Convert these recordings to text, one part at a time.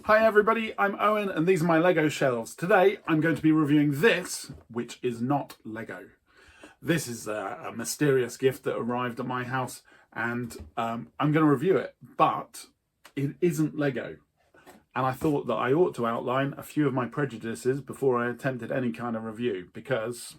Hi everybody, I'm Owen and these are my Lego shelves. Today I'm going to be reviewing this, which is not Lego. This is a mysterious gift that arrived at my house and I'm going to review it, but it isn't Lego. And I thought that I ought to outline a few of my prejudices before I attempted any kind of review, because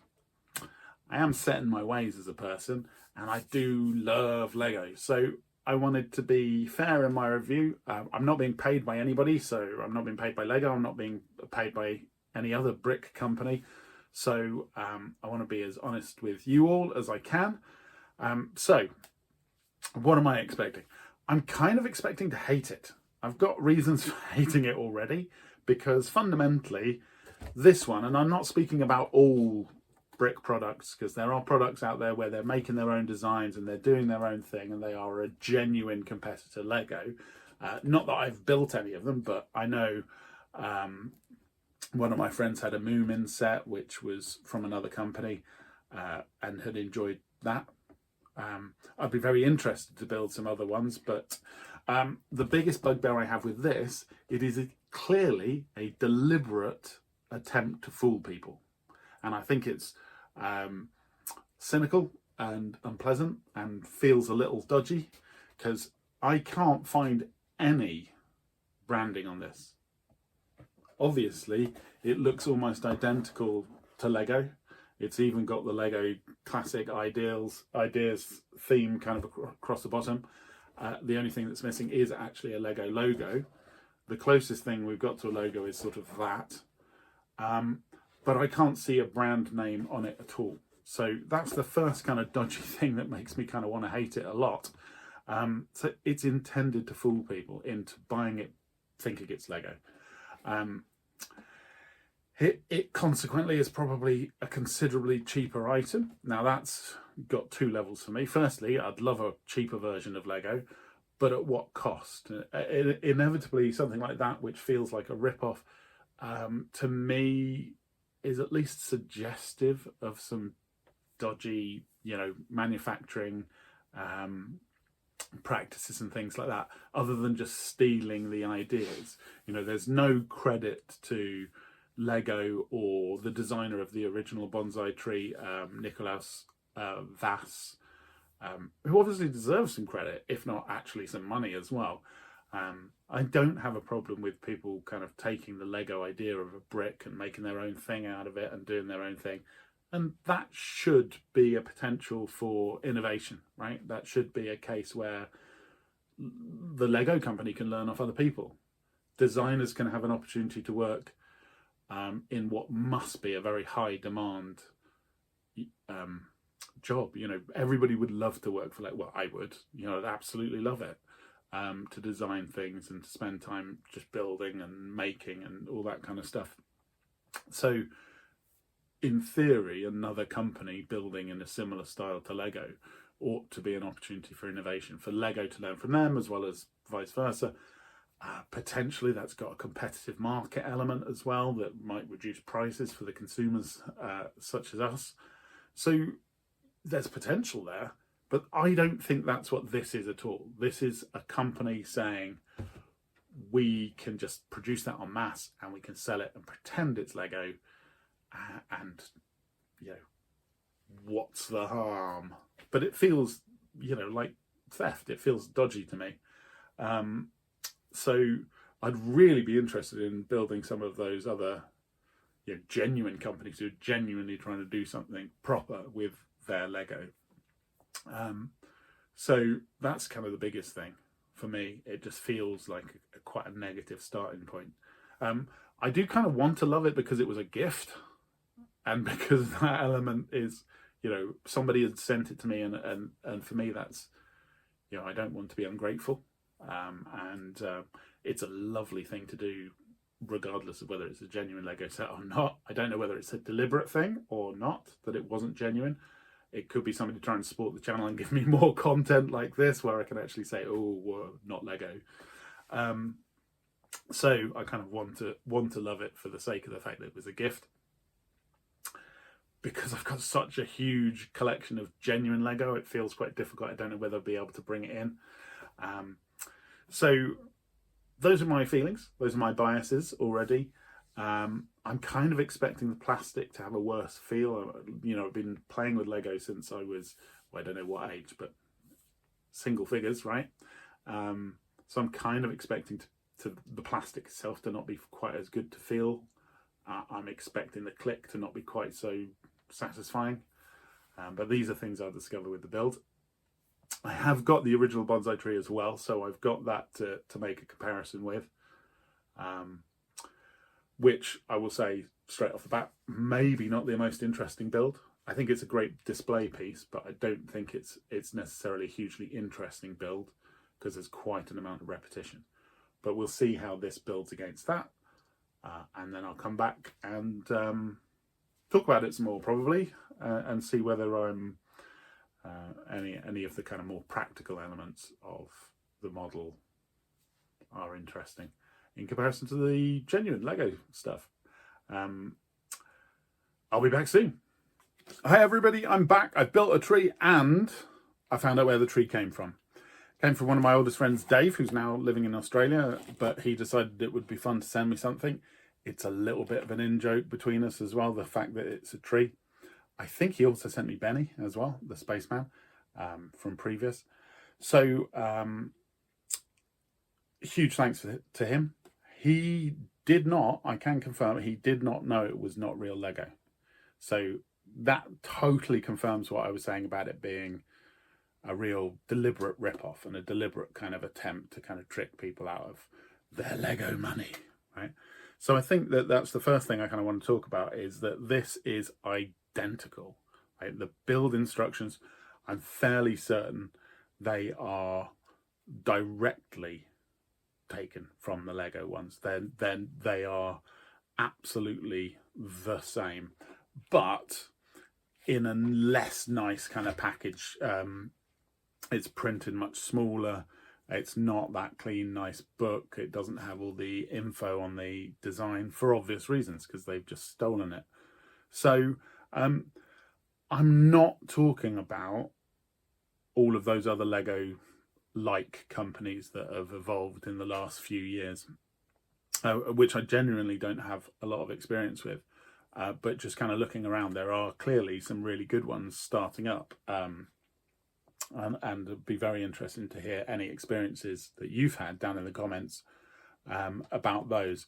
I am set in my ways as a person and I do love Lego. So I wanted to be fair in my review. I'm not being paid by anybody, so I'm not being paid by Lego. I'm not being paid by any other brick company. So I want to be as honest with you all as I can. So what am I expecting? I'm kind of expecting to hate it. I've got reasons for hating it already, because fundamentally this one, and I'm not speaking about all brick products, because there are products out there where they're making their own designs and they're doing their own thing and they are a genuine competitor to Lego. Not that I've built any of them, but I know one of my friends had a Moomin set which was from another company and had enjoyed that. I'd be very interested to build some other ones, but the biggest bugbear I have with this, it is clearly a deliberate attempt to fool people. And I think it's cynical and unpleasant and feels a little dodgy, because I can't find any branding on this. Obviously, it looks almost identical to Lego. It's even got the Lego classic ideas theme kind of across the bottom. The only thing that's missing is actually a Lego logo. The closest thing we've got to a logo is sort of that. But I can't see a brand name on it at all. So that's the first kind of dodgy thing that makes me kind of want to hate it a lot. So it's intended to fool people into buying it thinking it's Lego. It consequently is probably a considerably cheaper item. Now that's got two levels for me. Firstly, I'd love a cheaper version of Lego, but at what cost? Inevitably something like that, which feels like a rip-off, to me is at least suggestive of some dodgy, manufacturing practices and things like that, other than just stealing the ideas. There's no credit to Lego or the designer of the original bonsai tree, Nifeliz, who obviously deserves some credit, if not actually some money as well. I don't have a problem with people kind of taking the Lego idea of a brick and making their own thing out of it and doing their own thing. And that should be a potential for innovation, right? That should be a case where the Lego company can learn off other people. Designers can have an opportunity to work in what must be a very high demand job. Everybody would love to work for, I would, I'd absolutely love it. To design things and to spend time just building and making and all that kind of stuff. So in theory, another company building in a similar style to Lego ought to be an opportunity for innovation, for Lego to learn from them as well as vice versa. Potentially that's got a competitive market element as well that might reduce prices for the consumers such as us. So there's potential there. But I don't think that's what this is at all. This is a company saying we can just produce that en masse and we can sell it and pretend it's Lego. And, what's the harm? But it feels, like theft. It feels dodgy to me. So I'd really be interested in building some of those other genuine companies who are genuinely trying to do something proper with their Lego. So that's kind of the biggest thing for me. It just feels like quite a negative starting point. I do kind of want to love it because it was a gift, and because that element is, somebody had sent it to me, and for me that's, I don't want to be ungrateful, and it's a lovely thing to do regardless of whether it's a genuine Lego set or not. I don't know whether it's a deliberate thing or not, that it wasn't genuine. It could be somebody trying to support the channel and give me more content like this, where I can actually say, oh, well, not Lego. So I kind of want to love it for the sake of the fact that it was a gift. Because I've got such a huge collection of genuine Lego, it feels quite difficult. I don't know whether I'll be able to bring it in. So those are my feelings. Those are my biases already. I'm kind of expecting the plastic to have a worse feel. You know, I've been playing with Lego since I was, well, I don't know what age, but single figures, right? So I'm kind of expecting to the plastic itself to not be quite as good to feel. I'm expecting the click to not be quite so satisfying. But these are things I've discovered with the build. I have got the original bonsai tree as well, so I've got that to make a comparison with. Which I will say straight off the bat, maybe not the most interesting build. I think it's a great display piece, but I don't think it's necessarily a hugely interesting build because there's quite an amount of repetition. But we'll see how this builds against that, and then I'll come back and talk about it some more probably, and see whether I'm any of the kind of more practical elements of the model are interesting in comparison to the genuine Lego stuff. I'll be back soon. Hi everybody, I'm back. I've built a tree and I found out where the tree came from. It came from one of my oldest friends, Dave, who's now living in Australia, but he decided it would be fun to send me something. It's a little bit of an in-joke between us as well, the fact that it's a tree. I think he also sent me Benny as well, the spaceman, from previous. So huge thanks to him. He did not, I can confirm, he did not know it was not real Lego. So that totally confirms what I was saying about it being a real deliberate rip-off and a deliberate kind of attempt to kind of trick people out of their Lego money, right? So I think that that's the first thing I kind of want to talk about, is that this is identical. Right? The build instructions, I'm fairly certain they are directly taken from the Lego ones. Then they are absolutely the same, but in a less nice kind of package. It's printed much smaller. It's not that clean, nice book. It doesn't have all the info on the design for obvious reasons, because they've just stolen it. So I'm not talking about all of those other Lego like companies that have evolved in the last few years, which I genuinely don't have a lot of experience with, but just kind of looking around, there are clearly some really good ones starting up, and it'd be very interesting to hear any experiences that you've had down in the comments about those.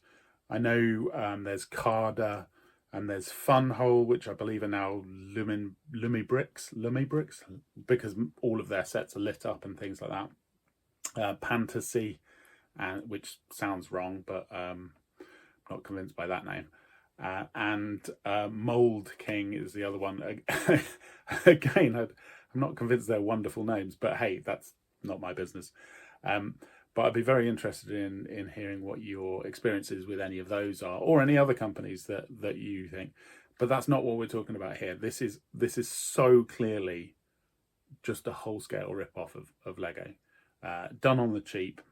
I know there's CaDA and there's Funhole, which I believe are now Lumibricks, because all of their sets are lit up and things like that. Pantasy, which sounds wrong, but not convinced by that name. And Mould King is the other one. Again, I'm not convinced they're wonderful names, but hey, that's not my business. But I'd be very interested in hearing what your experiences with any of those are, or any other companies that you think. But that's not what we're talking about here. This is so clearly just a whole-scale rip-off of Lego, done on the cheap.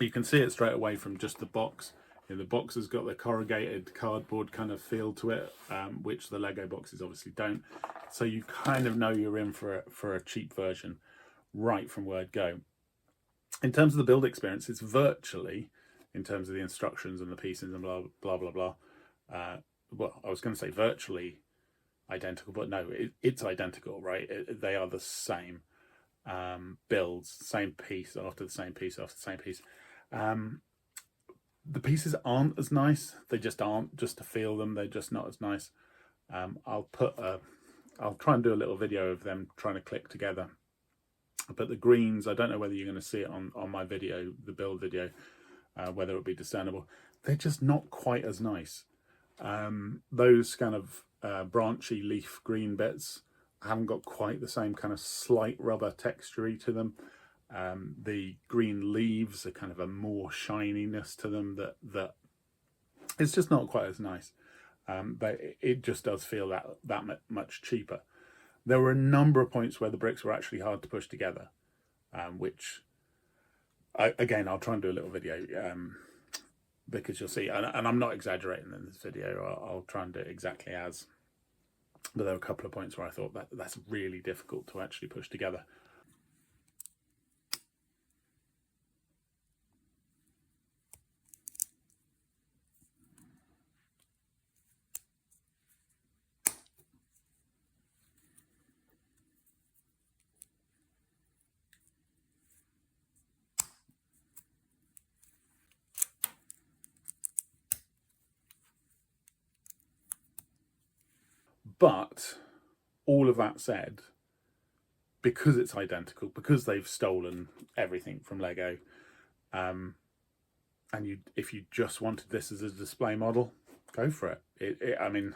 You can see it straight away from just the box. You know, the box has got the corrugated cardboard kind of feel to it, which the Lego boxes obviously don't. So you kind of know you're in for a cheap version right from word go. In terms of the build experience, it's virtually, in terms of the instructions and the pieces and blah, blah, blah, blah. Well, I was going to say virtually identical, but no, it's identical, right? They are the same builds, same piece after the same piece after the same piece. The pieces aren't as nice. They just aren't. Just to feel them, they're just not as nice. I'll try and do a little video of them trying to click together. But the greens, I don't know whether you're going to see it on my video, the build video, whether it'll be discernible. They're just not quite as nice. Those kind of branchy leaf green bits haven't got quite the same kind of slight rubber texture to them. The green leaves are kind of a more shininess to them that it's just not quite as nice. But it just does feel that much cheaper. There were a number of points where the bricks were actually hard to push together, which, again, I'll try and do a little video because you'll see, and I'm not exaggerating in this video, I'll try and do it exactly as, but there were a couple of points where I thought that's really difficult to actually push together. But all of that said, because it's identical, because they've stolen everything from Lego, and if you just wanted this as a display model, go for it. I mean,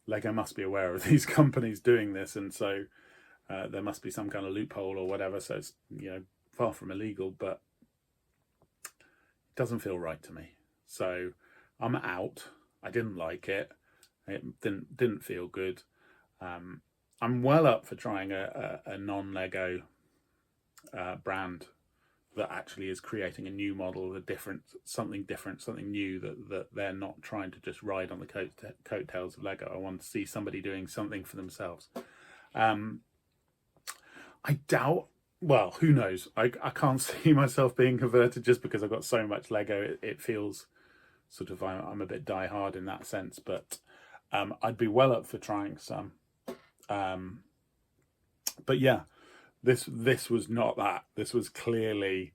Lego must be aware of these companies doing this, and so there must be some kind of loophole or whatever. So it's, you know, far from illegal, but it doesn't feel right to me. So I'm out. I didn't like it. It didn't feel good. I'm well up for trying a non-Lego brand that actually is creating a new model, something different, something new, that they're not trying to just ride on the coattails of Lego. I want to see somebody doing something for themselves. I doubt, well, who knows? I can't see myself being converted just because I've got so much Lego. It feels sort of, I'm a bit die-hard in that sense, but I'd be well up for trying some. But yeah, this was not that. This was clearly,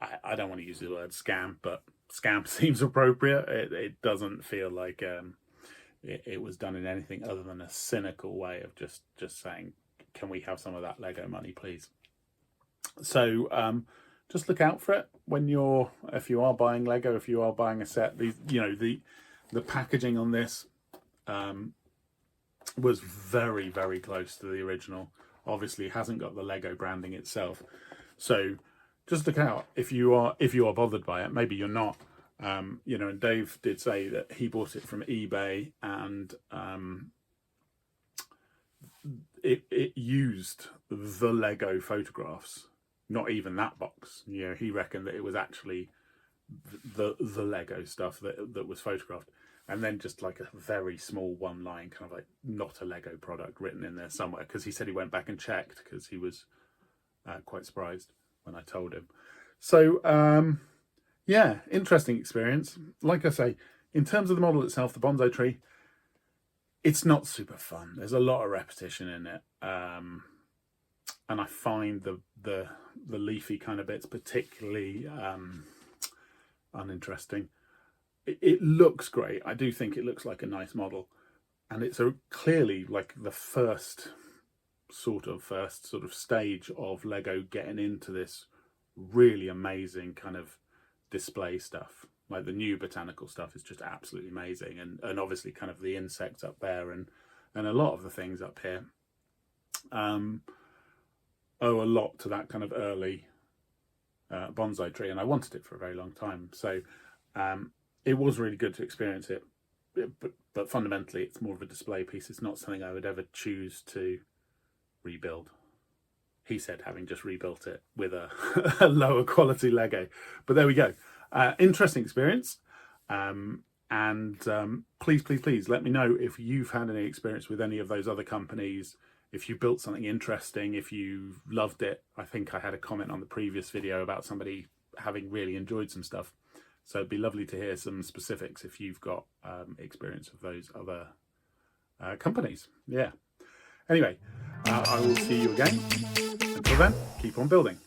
I don't want to use the word scam, but scam seems appropriate. It doesn't feel like it was done in anything other than a cynical way of just saying, can we have some of that Lego money, please? So just look out for it when if you are buying Lego, if you are buying a set. These, you know, the packaging on this was very, very close to the original. Obviously it hasn't got the Lego branding itself, so just look out if you are bothered by it. Maybe you're not. You know, and Dave did say that he bought it from eBay, and it used the Lego photographs, not even that box. You know, he reckoned that it was actually the Lego stuff that was photographed, and then just like a very small one line, kind of like not a Lego product, written in there somewhere, because he said he went back and checked because he was quite surprised when I told him. So yeah, interesting experience. Like I say, in terms of the model itself, the bonsai tree, it's not super fun. There's a lot of repetition in it, and I find the leafy kind of bits particularly uninteresting. It looks great. I do think it looks like a nice model, and it's clearly like the first sort of stage of Lego getting into this really amazing kind of display stuff. Like the new botanical stuff is just absolutely amazing, and obviously kind of the insects up there and a lot of the things up here owe a lot to that kind of early bonsai tree, and I wanted it for a very long time. So it was really good to experience it, but fundamentally it's more of a display piece. It's not something I would ever choose to rebuild. He said, having just rebuilt it with a lower quality Lego. But there we go. Interesting experience. Please let me know if you've had any experience with any of those other companies, if you built something interesting, if you loved it. I think I had a comment on the previous video about somebody having really enjoyed some stuff. So it'd be lovely to hear some specifics if you've got experience of those other companies. Yeah. Anyway, I will see you again. Until then, keep on building.